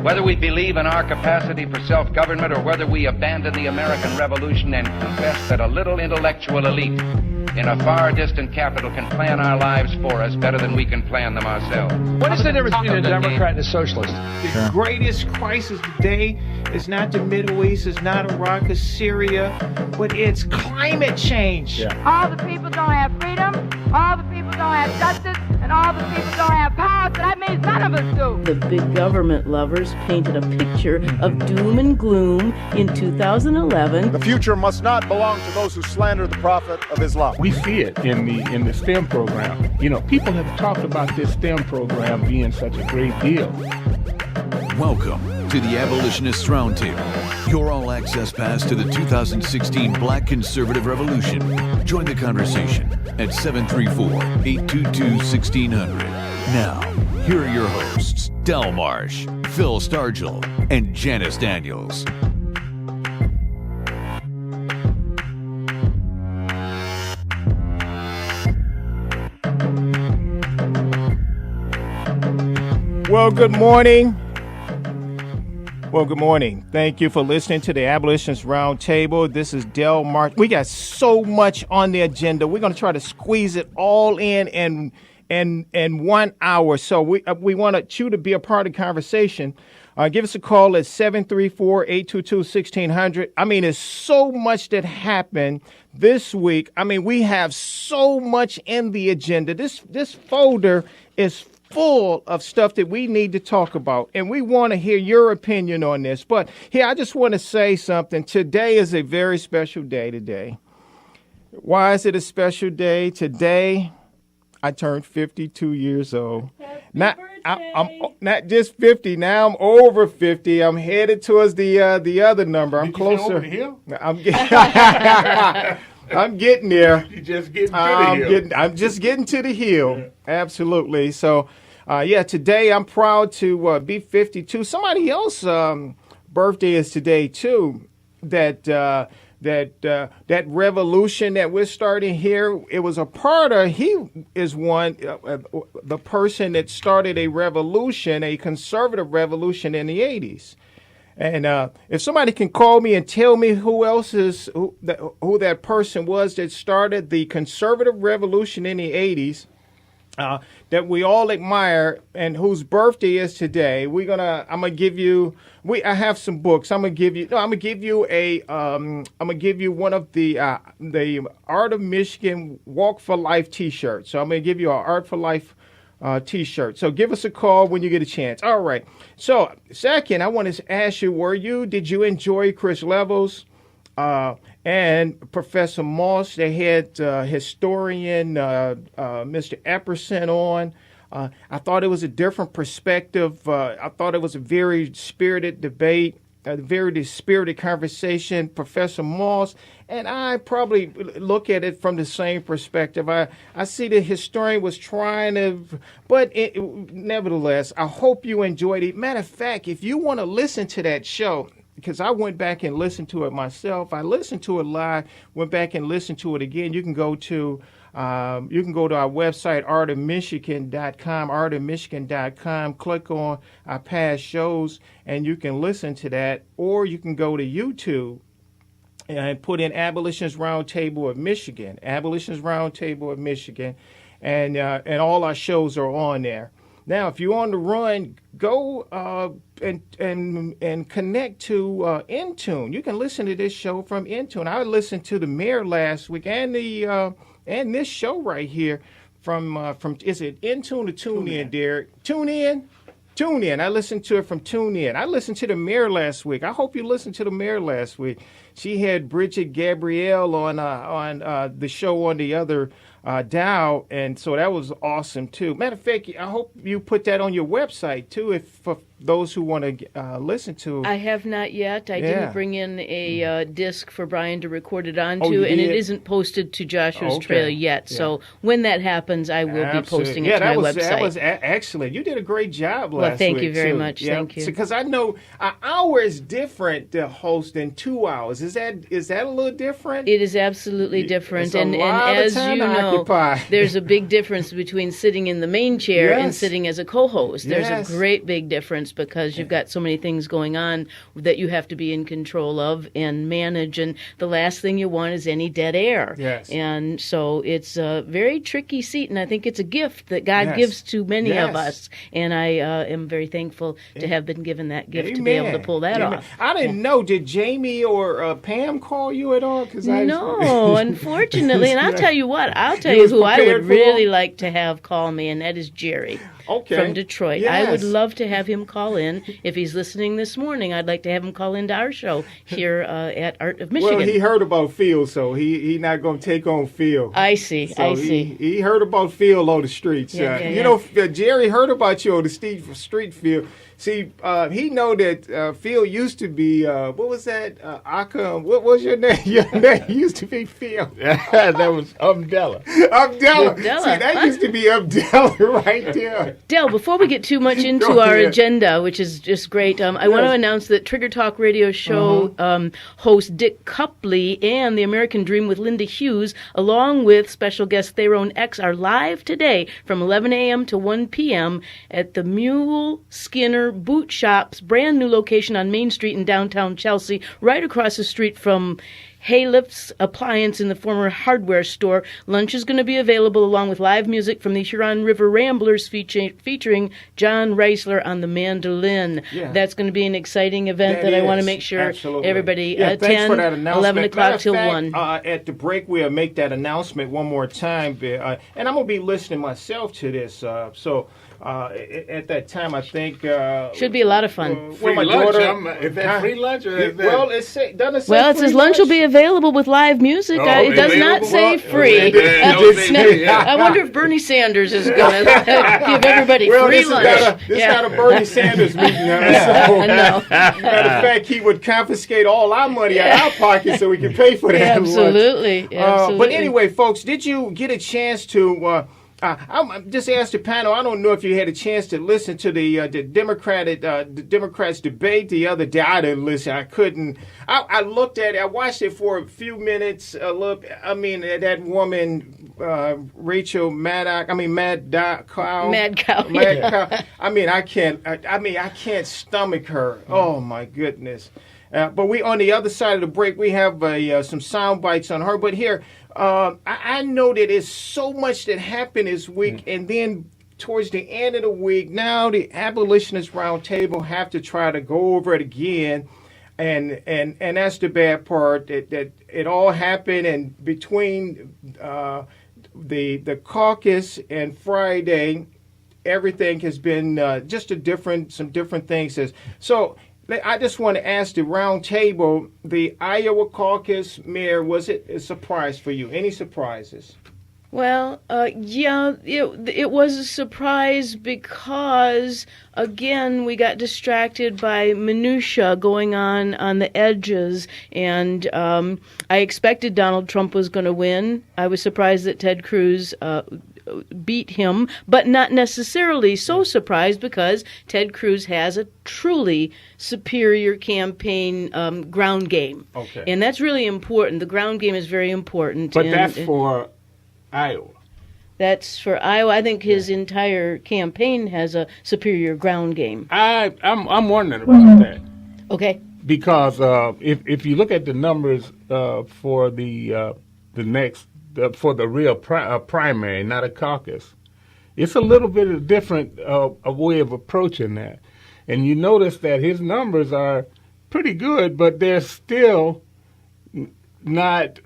Whether we believe in our capacity for self-government or whether we abandon the American Revolution and confess that a little intellectual elite in a far distant capital can plan our lives for us better than we can plan them ourselves. What is the difference between a Democrat and a socialist? The greatest crisis today is not the Middle East, it's not Iraq, it's Syria, but it's climate change. All the people don't have freedom, all the people don't have justice, and all the people don't have power, so that means none of us do. The big government lovers painted a picture of doom and gloom in 2011. The future must not belong to those who slander the Prophet of Islam. We see it in the STEM program. You know, people have talked about this STEM program being such a great deal. Welcome to the Abolitionists Roundtable, your all-access pass to the 2016 Black Conservative Revolution. Join the conversation at 734-822-1600. Now, here are your hosts, Del Marsh, Phil Stargell, and Janice Daniels. Well, good morning. Thank you for listening to the Abolitionist Roundtable. This is Del Marsh. We got so much on the agenda. We're going to try to squeeze it all in 1 hour. So we want you to be a part of the conversation. Give us a call at 734-822-1600. I mean, there's so much that happened this week. I mean, we have so much in the agenda. This folder is full of stuff that we need to talk about, and we want to hear your opinion on this. But here, I just want to say something. Today is a very special day today. Why is it a special day? Today, I turned 52 years old. I'm not just 50. Now I'm over 50. I'm headed towards the other number. I'm closer. Over the hill? I'm getting there. You just getting to the hill. I'm just getting to the hill. Yeah. Absolutely. So, today I'm proud to be 52. Somebody else's birthday is today too. That revolution that we're starting here, it was a part of. He is one, the person that started a revolution, a conservative revolution in the 80s. And if somebody can call me and tell me who that person was that started the conservative revolution in the 80s, that we all admire and whose birthday is today, I'm gonna give you. I have some books. I'm gonna give you one of the Art of Michigan Walk for Life T-shirts. So I'm gonna give you an Art for Life T-shirt. So give us a call when you get a chance. All right. So second, I want to ask you, did you enjoy Chris Levels and Professor Marsh? They had historian Mr. Epperson on. I thought it was a different perspective. I thought it was a very spirited debate, a very spirited conversation. Professor Marsh and I probably look at it from the same perspective. I see the historian was trying to, but nevertheless, I hope you enjoyed it. Matter of fact, if you want to listen to that show, because I went back and listened to it myself. I listened to it live, went back and listened to it again. You can go to our website, artofmichigan.com, click on our past shows, and you can listen to that. Or you can go to YouTube and put in Abolitionist Roundtable of Michigan, and all our shows are on there. Now, if you're on the run, go and connect to Intune. You can listen to this show from Intune. I listened to the mayor last week and this show right here from is it Intune or TuneIn, Derek? TuneIn. I listened to it from TuneIn. I listened to the mayor last week. I hope you listened to the mayor last week. She had Bridget Gabrielle on the show on the other dial, and so that was awesome too. Matter of fact, I hope you put that on your website too, if for those who want to listen to. I have not yet. I didn't bring in a disc for Brian to record it onto, and it isn't posted to Joshua's Trail yet. Yeah. So when that happens, I will be posting it to my website. That was excellent. You did a great job last week. Well, thank you very much. Yeah. Thank you. Because I know an hour is different to host than 2 hours. Is that a little different? It is absolutely different. It's a and lot of as time you to know, occupy. there's a big difference between sitting in the main chair and sitting as a co-host. There's a great big difference because you've got so many things going on that you have to be in control of and manage. And the last thing you want is any dead air. Yes. And so it's a very tricky seat, and I think it's a gift that God gives to many of us. And I am very thankful to have been given that gift to be able to pull that off. I didn't know. Did Jamie or Pam call you at all? No, unfortunately. And I'll tell you what. I'll tell you who I would really like to have call me, and that is Jerry. From Detroit. Yes. I would love to have him call in. If he's listening this morning, I'd like to have him call into our show here at Art of Michigan. Well, he heard about Phil, so he not going to take on Phil. I see. He heard about Phil on the streets. You know, Jerry heard about you on the street, Phil. See, he know that Phil used to be, what was that? Aka, what was your name? Your name used to be Phil. That was Umdella. Umdella. See, that used to be Umdella right there. Del, before we get too much into our agenda, which is just great, I want to announce that Trigger Talk Radio Show host Dick Cupley and The American Dream with Linda Hughes, along with special guest Theron X, are live today from 11 a.m. to 1 p.m. at the Mule Skinner Boot Shop's brand new location on Main Street in downtown Chelsea, right across the street from Haylift's Appliance in the former hardware store. Lunch is going to be available along with live music from the Huron River Ramblers featuring John Reisler on the mandolin. Yeah. That's going to be an exciting event that I want to make sure everybody attend. 11 o'clock till 1. At the break, we'll make that announcement one more time. And I'm going to be listening myself to this. At that time, I think should be a lot of fun. Free my lunch? daughter, Is that free lunch? Or is that... Well, it says lunch lunch will be available with live music. It does not say free. I wonder if Bernie Sanders is going to give everybody free lunch. This is not a Bernie Sanders meeting. No. Matter of fact, he would confiscate all our money out of our pockets so we can pay for that. Absolutely. But anyway, folks, did you get a chance to... I just asked the panel. I don't know if you had a chance to listen to the Democrats debate the other day. I didn't listen. I couldn't. I looked at it. I watched it for a few minutes. That woman, Rachel Maddow. Mad Cow. I can't stomach her. Oh my goodness. But we on the other side of the break, we have some sound bites on her. But here. I know that there's so much that happened this week, and then towards the end of the week, now the Abolitionist Roundtable have to try to go over it again, and that's the bad part. That it all happened, and between the caucus and Friday, everything has been just some different things. So. I just want to ask the round table, the Iowa Caucus Mayor, was it a surprise for you? Any surprises? Well, it was a surprise because, again, we got distracted by minutia going on the edges, and I expected Donald Trump was going to win. I was surprised that Ted Cruz beat him, but not necessarily so surprised because Ted Cruz has a truly superior campaign ground game. Okay. And that's really important. The ground game is very important. But that's for Iowa. That's for Iowa. I think his entire campaign has a superior ground game. I'm wondering about that. Okay. Because if you look at the numbers for the next for the real primary, not a caucus, it's a little bit of different a way of approaching that. And you notice that his numbers are pretty good, but they're still not.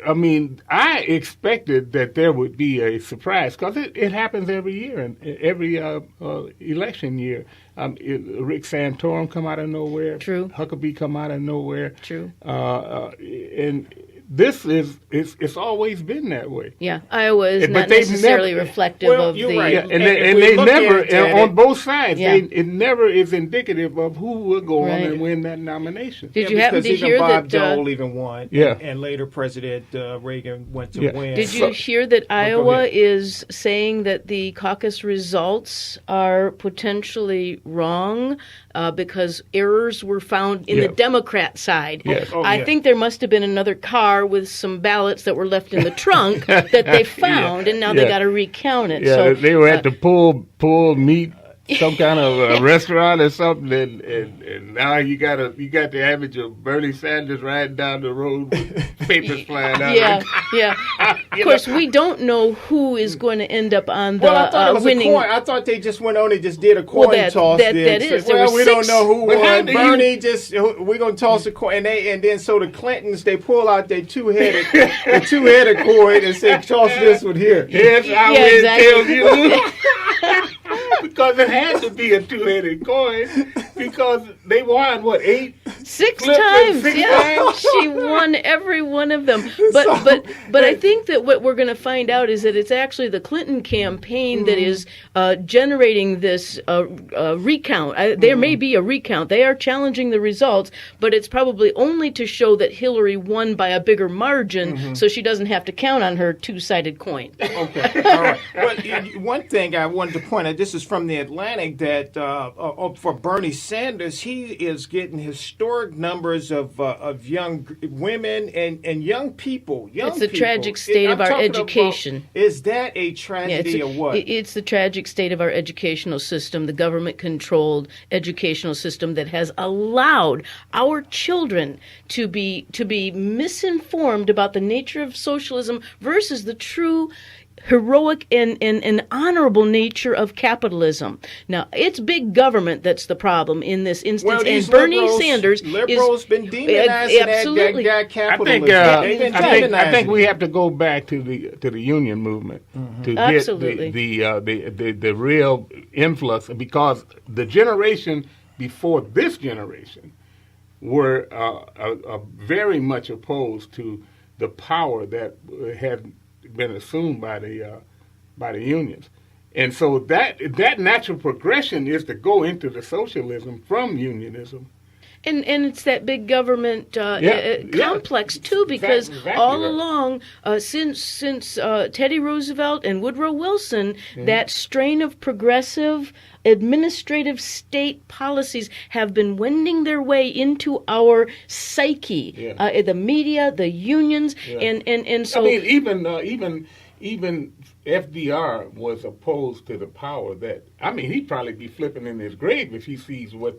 I expected that there would be a surprise because it happens every year and every election year. Rick Santorum come out of nowhere. True. Huckabee come out of nowhere. True. And it's always been that way. Yeah, Iowa is not necessarily reflective of the. Right. Yeah, and they never on both sides. Yeah. It never is indicative of who will go on and win that nomination. Did you happen to hear Bob that? Dole even won. Yeah. And later President Reagan went to win. Did you hear that Iowa is saying that the caucus results are potentially wrong because errors were found in the Democrat side? Yes. I think there must have been another car with some ballots that were left in the trunk that they found, and now they got to recount it. Yeah, so, they were at the pull meat, some kind of restaurant or something, and now you got the image of Bernie Sanders riding down the road with papers flying out. Yeah. Of course, we don't know who is going to end up on the I thought it was winning. a coin. I thought they just went on and just did a coin toss. That is. We don't know who won. Bernie just we're gonna toss a coin, and then so the Clintons they pull out their two-headed coin and say toss this one here. Yes, I exactly. tell you. Because it had to be a two-headed coin because they won, 6 times. Times? She won every one of them. But I think that what we're going to find out is that it's actually the Clinton campaign that is generating this recount. There may be a recount. They are challenging the results, but it's probably only to show that Hillary won by a bigger margin so she doesn't have to count on her two-sided coin. Okay. All right. Well, one thing I wanted to point out, this is from the Atlantic, that for Bernie Sanders, he is getting historic numbers of young women and young people. It's the tragic state of our education. Is that a tragedy or what? It's the tragic state of our educational system, the government-controlled educational system that has allowed our children to be misinformed about the nature of socialism versus the true heroic and honorable nature of capitalism. Now, it's big government that's the problem in this instance, and Bernie Sanders liberals been demonizing that capitalism. I think we have to go back to the union movement to get the real influx, because the generation before this generation were very much opposed to the power that had been assumed by the unions, and so that natural progression is to go into the socialism from unionism. And it's that big government complex too, because all along, since Teddy Roosevelt and Woodrow Wilson, that strain of progressive administrative state policies have been wending their way into our psyche. The media, the unions, and so I mean, even FDR was opposed to the power that, he'd probably be flipping in his grave if he sees what